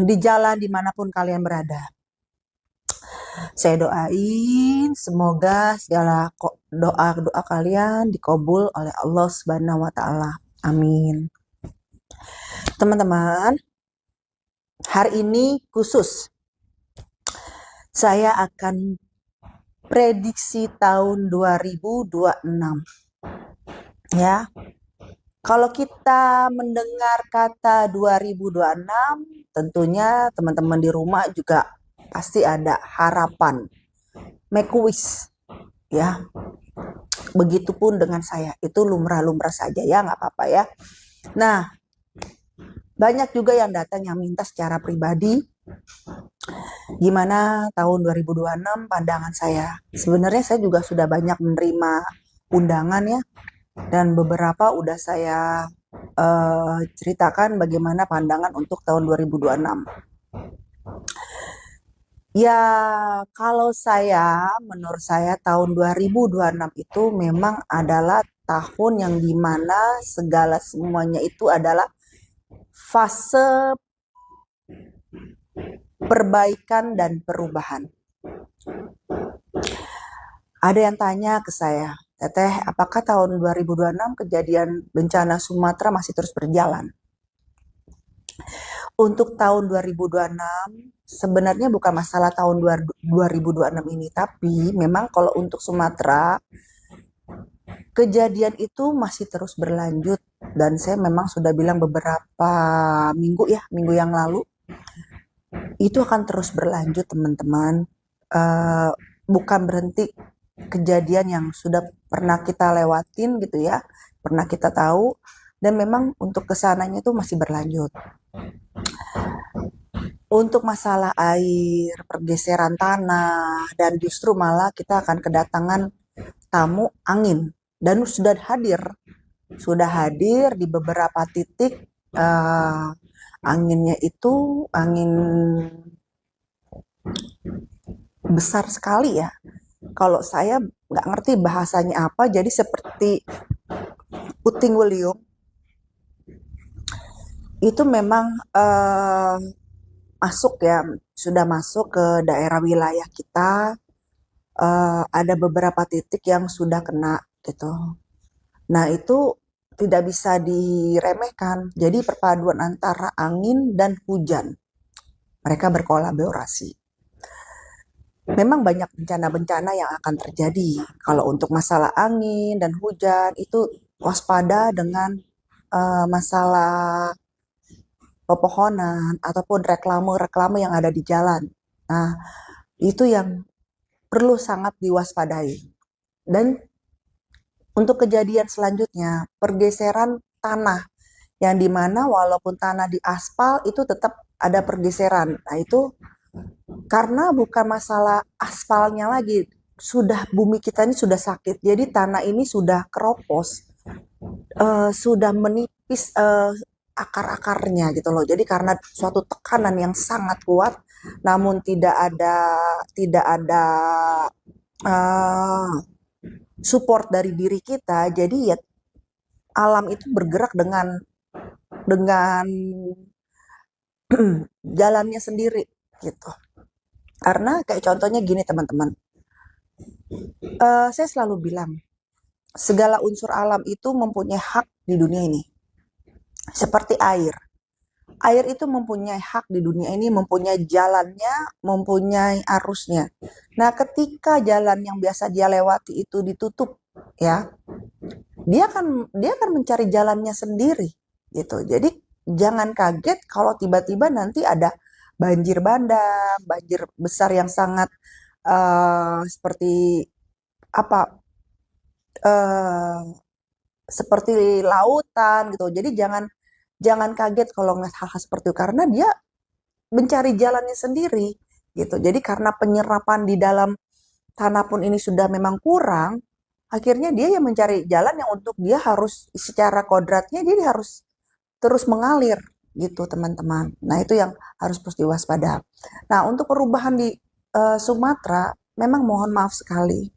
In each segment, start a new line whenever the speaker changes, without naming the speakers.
di jalan dimanapun kalian berada. Saya doain semoga segala doa-doa kalian dikabul oleh Allah Subhanahu wa taala. Amin. Teman-teman, hari ini khusus saya akan prediksi tahun 2026. Ya. Kalau kita mendengar kata 2026, tentunya teman-teman di rumah juga pasti ada harapan. Make wish, ya. Begitupun dengan saya, itu lumrah-lumrah saja ya, nggak apa-apa ya. Nah, banyak juga yang datang yang minta secara pribadi, gimana tahun 2026 pandangan saya. Sebenarnya saya juga sudah banyak menerima undangan ya, dan beberapa udah saya ceritakan bagaimana pandangan untuk tahun 2026. Ya, kalau menurut saya tahun 2026 itu memang adalah tahun yang dimana segala semuanya itu adalah fase perbaikan dan perubahan. Ada yang tanya ke saya, Teteh, apakah tahun 2026 kejadian bencana Sumatera masih terus berjalan? Untuk tahun 2026, sebenarnya bukan masalah tahun 2026 ini, tapi memang kalau untuk Sumatera, kejadian itu masih terus berlanjut. Dan saya memang sudah bilang beberapa minggu yang lalu, itu akan terus berlanjut teman-teman. Bukan berhenti kejadian yang sudah pernah kita lewatin gitu ya, pernah kita tahu, dan memang untuk kesananya itu masih berlanjut. Untuk masalah air, pergeseran tanah, dan justru malah kita akan kedatangan tamu angin, dan sudah hadir di beberapa titik. Anginnya itu angin besar sekali ya. Kalau saya nggak ngerti bahasanya apa, jadi seperti puting beliung. Itu memang sudah masuk ke daerah wilayah kita. Ada beberapa titik yang sudah kena gitu. Nah itu tidak bisa diremehkan. Jadi perpaduan antara angin dan hujan, mereka berkolaborasi. Memang banyak bencana-bencana yang akan terjadi. Kalau untuk masalah angin dan hujan itu waspada dengan masalah pepohonan ataupun reklame-reklame yang ada di jalan. Nah, itu yang perlu sangat diwaspadai. Dan untuk kejadian selanjutnya, pergeseran tanah, yang dimana walaupun tanah di aspal itu tetap ada pergeseran. Nah itu karena bukan masalah aspalnya lagi, bumi kita ini sudah sakit, jadi tanah ini sudah keropos, sudah menipis akar-akarnya gitu loh. Jadi karena suatu tekanan yang sangat kuat, namun tidak ada support dari diri kita, jadi ya alam itu bergerak dengan jalannya sendiri gitu. Karena kayak contohnya gini teman-teman, saya selalu bilang segala unsur alam itu mempunyai hak di dunia ini. Seperti air itu mempunyai hak di dunia ini, mempunyai jalannya, mempunyai arusnya. Nah ketika jalan yang biasa dia lewati itu ditutup ya, dia akan mencari jalannya sendiri gitu. Jadi jangan kaget kalau tiba-tiba nanti ada banjir bandang, banjir besar yang sangat seperti apa? Seperti lautan gitu. Jadi jangan kaget kalau ngeliat hal-hal seperti itu, karena dia mencari jalannya sendiri gitu. Jadi karena penyerapan di dalam tanah pun ini sudah memang kurang, akhirnya dia yang mencari jalan yang untuk dia harus secara kodratnya dia harus terus mengalir gitu teman-teman. Nah itu yang harus terus diwaspada. Nah untuk perubahan di Sumatera memang mohon maaf sekali,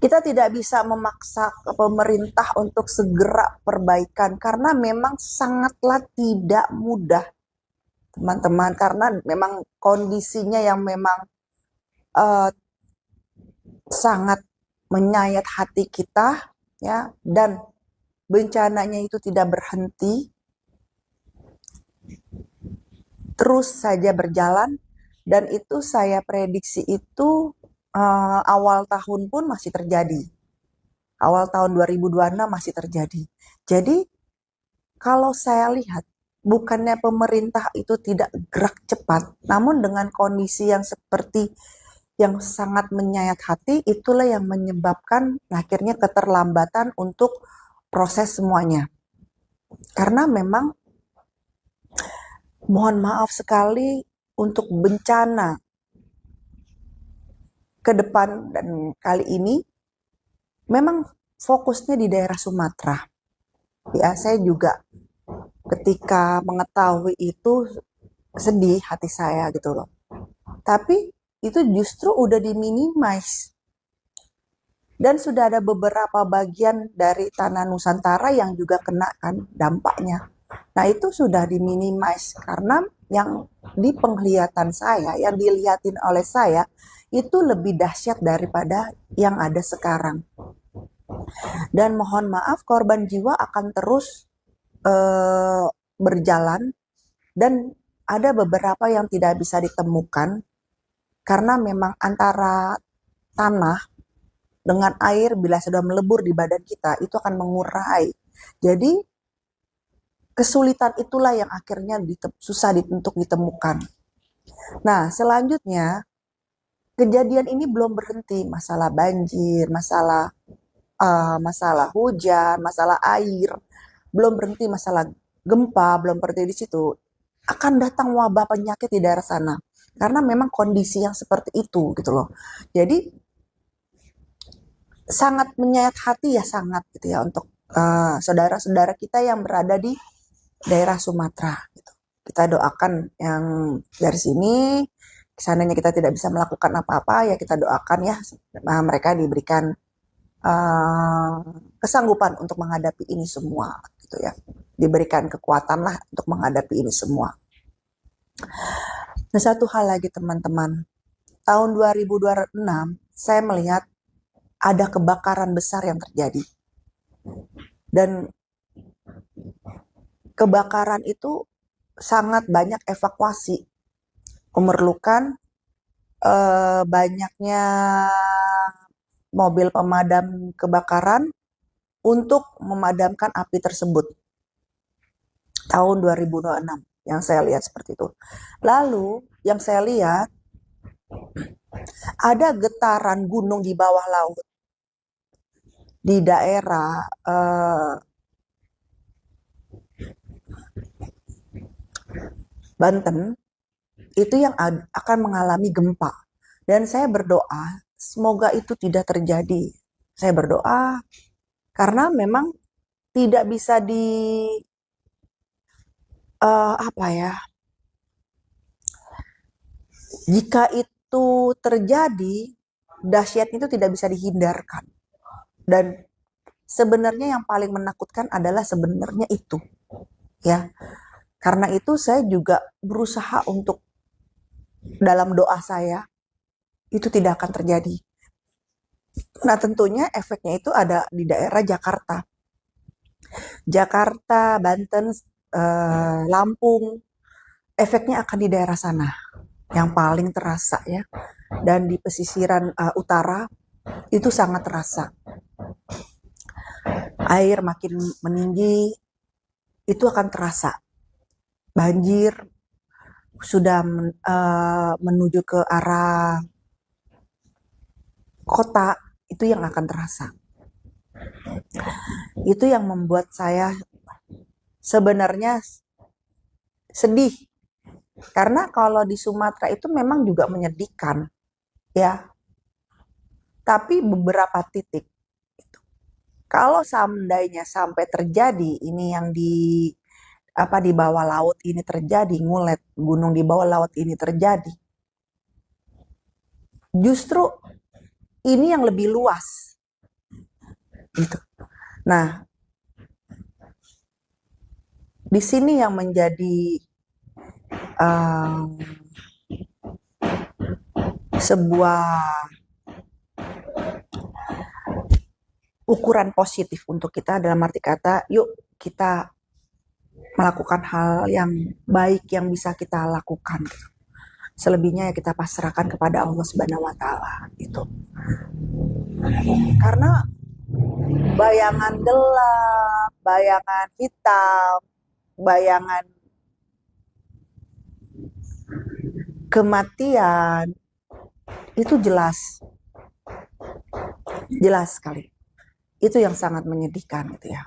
kita tidak bisa memaksa pemerintah untuk segera perbaikan karena memang sangatlah tidak mudah. teman-teman, karena memang kondisinya yang memang uh, sangat menyayat hati kita, ya, dan bencananya itu tidak berhenti, terus saja berjalan, dan itu saya prediksi itu awal tahun pun masih terjadi. Awal tahun 2026 masih terjadi. Jadi kalau saya lihat, bukannya pemerintah itu tidak gerak cepat, namun dengan kondisi yang seperti yang sangat menyayat hati, itulah yang menyebabkan akhirnya keterlambatan untuk proses semuanya. Karena memang mohon maaf sekali untuk bencana ke depan dan kali ini memang fokusnya di daerah Sumatera. Ya, saya juga ketika mengetahui itu sedih hati saya gitu loh. Tapi itu justru udah diminimize. Dan sudah ada beberapa bagian dari tanah Nusantara yang juga kena kan dampaknya. Nah itu sudah diminimize karena yang di penglihatan saya, yang dilihatin oleh saya, itu lebih dahsyat daripada yang ada sekarang. Dan mohon maaf, korban jiwa akan terus berjalan, dan ada beberapa yang tidak bisa ditemukan karena memang antara tanah dengan air bila sudah melebur di badan kita itu akan mengurai. Jadi kesulitan itulah yang akhirnya susah untuk ditemukan. Nah, selanjutnya kejadian ini belum berhenti, masalah banjir, masalah hujan, masalah air, belum berhenti, masalah gempa belum berhenti di situ. Akan datang wabah penyakit di daerah sana karena memang kondisi yang seperti itu gitu loh. Jadi sangat menyayat hati ya, sangat gitu ya, untuk saudara-saudara kita yang berada di daerah Sumatera gitu. Kita doakan yang dari sini, kesananya kita tidak bisa melakukan apa-apa, ya kita doakan ya mereka diberikan kesanggupan untuk menghadapi ini semua gitu ya, diberikan kekuatan lah untuk menghadapi ini semua. Nah, satu hal lagi teman-teman, tahun 2026 saya melihat ada kebakaran besar yang terjadi, dan kebakaran itu sangat banyak evakuasi, memerlukan banyaknya mobil pemadam kebakaran untuk memadamkan api tersebut. Tahun 2026 yang saya lihat seperti itu. Lalu yang saya lihat ada getaran gunung di bawah laut di daerah Banten, itu yang akan mengalami gempa. Dan saya berdoa semoga itu tidak terjadi. Saya berdoa karena memang tidak bisa apa ya, jika itu terjadi, dahsyat itu tidak bisa dihindarkan. Dan sebenarnya yang paling menakutkan adalah sebenarnya itu, ya. Karena itu saya juga berusaha untuk dalam doa saya itu tidak akan terjadi. Nah, tentunya efeknya itu ada di daerah Jakarta. Jakarta, Banten, Lampung, efeknya akan di daerah sana yang paling terasa ya. Dan di pesisiran utara itu sangat terasa. Air makin meninggi, itu akan terasa. Banjir sudah menuju ke arah kota, itu yang akan terasa. Itu yang membuat saya sebenarnya sedih. Karena kalau di Sumatera itu memang juga menyedihkan, ya. Tapi beberapa titik. Kalau seandainya sampai terjadi ini yang di bawah laut ini terjadi, ngulet gunung di bawah laut ini terjadi, justru ini yang lebih luas gitu. Nah, di sini yang menjadi uh, sebuah ukuran positif untuk kita, dalam arti kata, yuk kita melakukan hal yang baik yang bisa kita lakukan. Selebihnya ya kita pasrahkan kepada Allah Subhanahu wa taala itu. Karena bayangan gelap, bayangan hitam, bayangan kematian itu jelas sekali. Itu yang sangat menyedihkan gitu ya.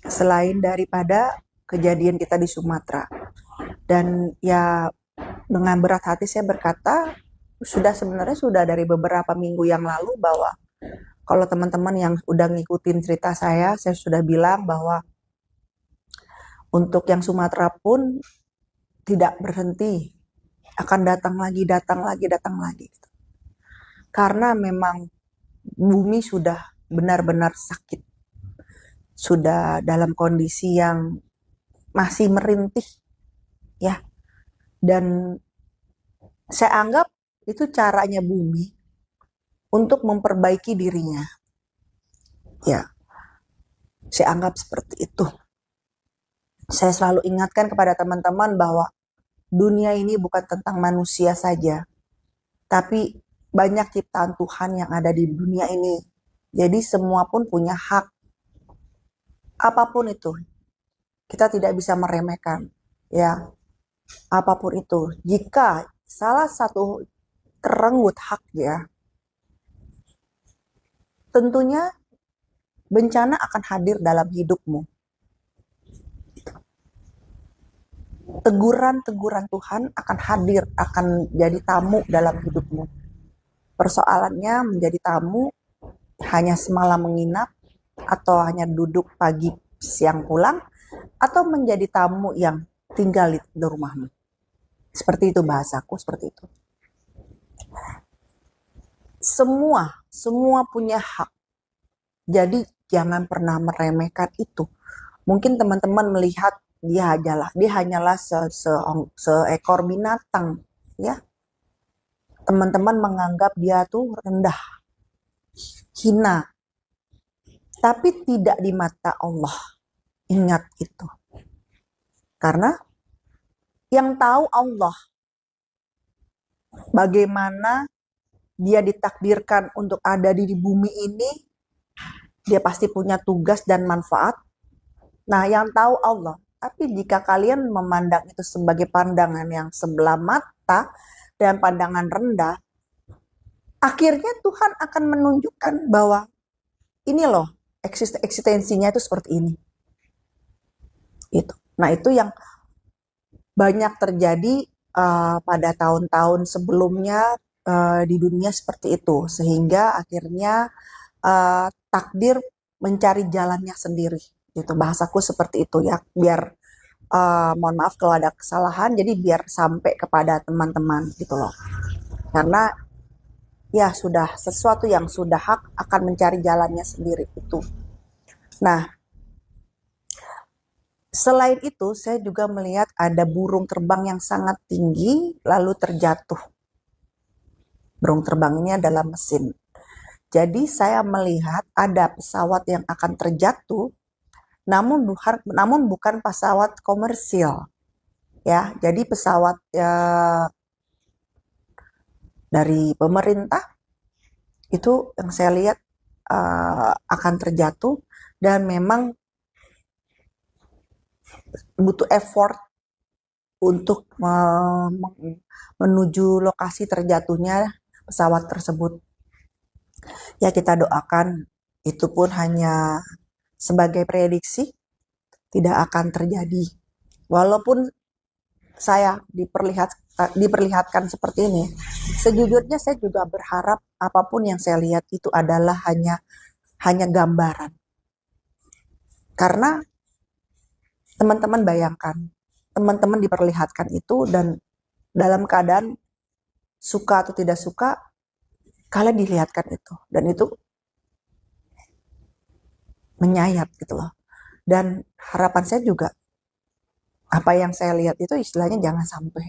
Selain daripada kejadian kita di Sumatera, dan ya dengan berat hati saya berkata, sebenarnya sudah dari beberapa minggu yang lalu bahwa kalau teman-teman yang udah ngikutin cerita saya sudah bilang bahwa untuk yang Sumatera pun tidak berhenti, akan datang lagi. Gitu. Karena memang bumi sudah benar-benar sakit, sudah dalam kondisi yang masih merintih, ya. Dan saya anggap itu caranya bumi untuk memperbaiki dirinya. Ya, saya anggap seperti itu. Saya selalu ingatkan kepada teman-teman bahwa dunia ini bukan tentang manusia saja, tapi banyak ciptaan Tuhan yang ada di dunia ini. Jadi semua pun punya hak. Apapun itu, kita tidak bisa meremehkan, ya. Apapun itu, jika salah satu terenggut haknya, tentunya bencana akan hadir dalam hidupmu. Teguran-teguran Tuhan akan hadir, akan jadi tamu dalam hidupmu. Persoalannya menjadi tamu hanya semalam menginap, atau hanya duduk pagi siang pulang, atau menjadi tamu yang tinggal di rumahmu. Seperti itu bahasaku, seperti itu. Semua punya hak. Jadi jangan pernah meremehkan itu. Mungkin teman-teman melihat dia hanyalah seekor binatang, ya. Teman-teman menganggap dia tuh rendah, hina. Tapi tidak di mata Allah. Ingat itu. Karena yang tahu Allah. Bagaimana dia ditakdirkan untuk ada di bumi ini, dia pasti punya tugas dan manfaat. Nah, yang tahu Allah. Tapi jika kalian memandang itu sebagai pandangan yang sebelah mata dan pandangan rendah, akhirnya Tuhan akan menunjukkan bahwa ini loh, eksistensinya itu seperti ini. Itu. Nah, itu yang banyak terjadi pada tahun-tahun sebelumnya di dunia seperti itu, sehingga akhirnya takdir mencari jalannya sendiri. Itu bahasaku seperti itu ya, biar mohon maaf kalau ada kesalahan, jadi biar sampai kepada teman-teman gitu loh. Karena ya sudah sesuatu yang sudah hak akan mencari jalannya sendiri itu. Nah, selain itu, saya juga melihat ada burung terbang yang sangat tinggi, lalu terjatuh. Burung terbang ini adalah mesin. Jadi saya melihat ada pesawat yang akan terjatuh, namun bukan pesawat komersil. Ya, jadi pesawat dari pemerintah itu yang saya lihat akan terjatuh, dan memang butuh effort untuk menuju lokasi terjatuhnya pesawat tersebut. Ya, kita doakan itu pun hanya sebagai prediksi, tidak akan terjadi. Walaupun saya diperlihatkan seperti ini, sejujurnya saya juga berharap apapun yang saya lihat itu adalah hanya gambaran. Karena teman-teman bayangkan, teman-teman diperlihatkan itu dan dalam keadaan suka atau tidak suka, kalian dilihatkan itu, dan itu menyayat gitu loh. Dan harapan saya juga apa yang saya lihat itu istilahnya jangan sampai.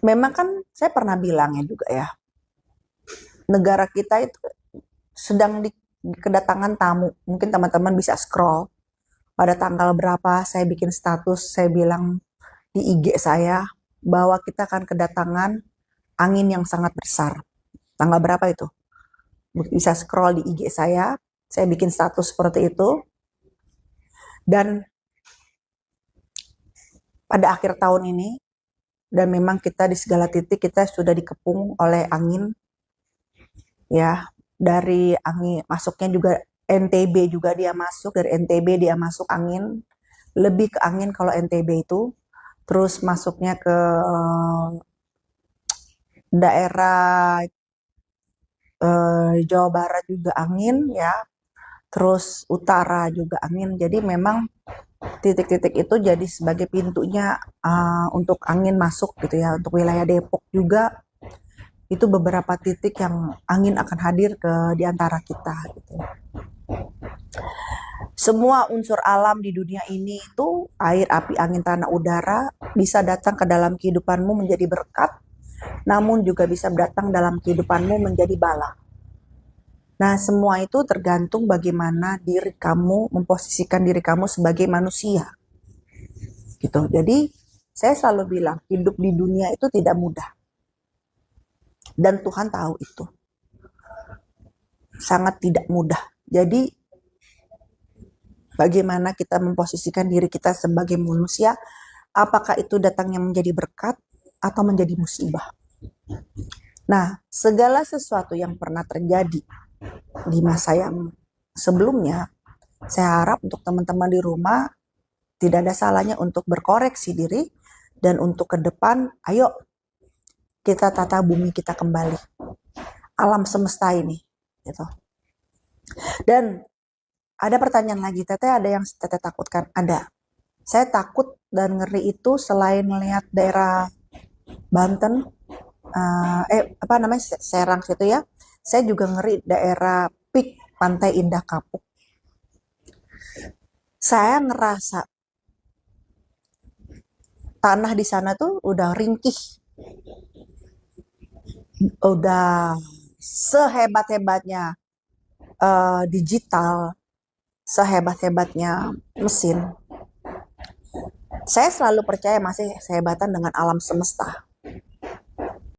Memang kan saya pernah bilangnya juga ya, negara kita itu sedang kedatangan tamu. Mungkin teman-teman bisa scroll pada tanggal berapa saya bikin status, saya bilang di IG saya bahwa kita akan kedatangan angin yang sangat besar. Tanggal berapa itu? Bisa scroll di IG saya bikin status seperti itu. Dan pada akhir tahun ini, dan memang kita di segala titik kita sudah dikepung oleh angin, ya, dari angin masuknya juga NTB juga dia masuk, dari NTB dia masuk angin, lebih ke angin kalau NTB itu, terus masuknya ke daerah Jawa Barat juga angin ya, terus utara juga angin. Jadi memang titik-titik itu jadi sebagai pintunya untuk angin masuk gitu ya. Untuk wilayah Depok juga itu beberapa titik yang angin akan hadir ke di antara kita gitu. Semua unsur alam di dunia ini itu air, api, angin, tanah, udara bisa datang ke dalam kehidupanmu menjadi berkat, namun juga bisa datang dalam kehidupanmu menjadi bala. Nah, semua itu tergantung bagaimana diri kamu memposisikan diri kamu sebagai manusia. Gitu. Jadi, saya selalu bilang, hidup di dunia itu tidak mudah. Dan Tuhan tahu itu. Sangat tidak mudah. Jadi, bagaimana kita memposisikan diri kita sebagai manusia, apakah itu datangnya menjadi berkat atau menjadi musibah. Nah, segala sesuatu yang pernah terjadi di masa yang sebelumnya, saya harap untuk teman-teman di rumah tidak ada salahnya untuk berkoreksi diri dan untuk ke depan, ayo kita tata bumi kita kembali, alam semesta ini, gitu. Dan ada pertanyaan lagi, Teteh ada yang Teteh takutkan? Ada. Saya takut dan ngeri itu selain melihat daerah Banten, Serang situ ya. Saya juga ngeri daerah Pik, Pantai Indah Kapuk. Saya ngerasa tanah di sana tuh udah ringkih, udah sehebat-hebatnya digital, sehebat-hebatnya mesin. Saya selalu percaya masih sehebatan dengan alam semesta.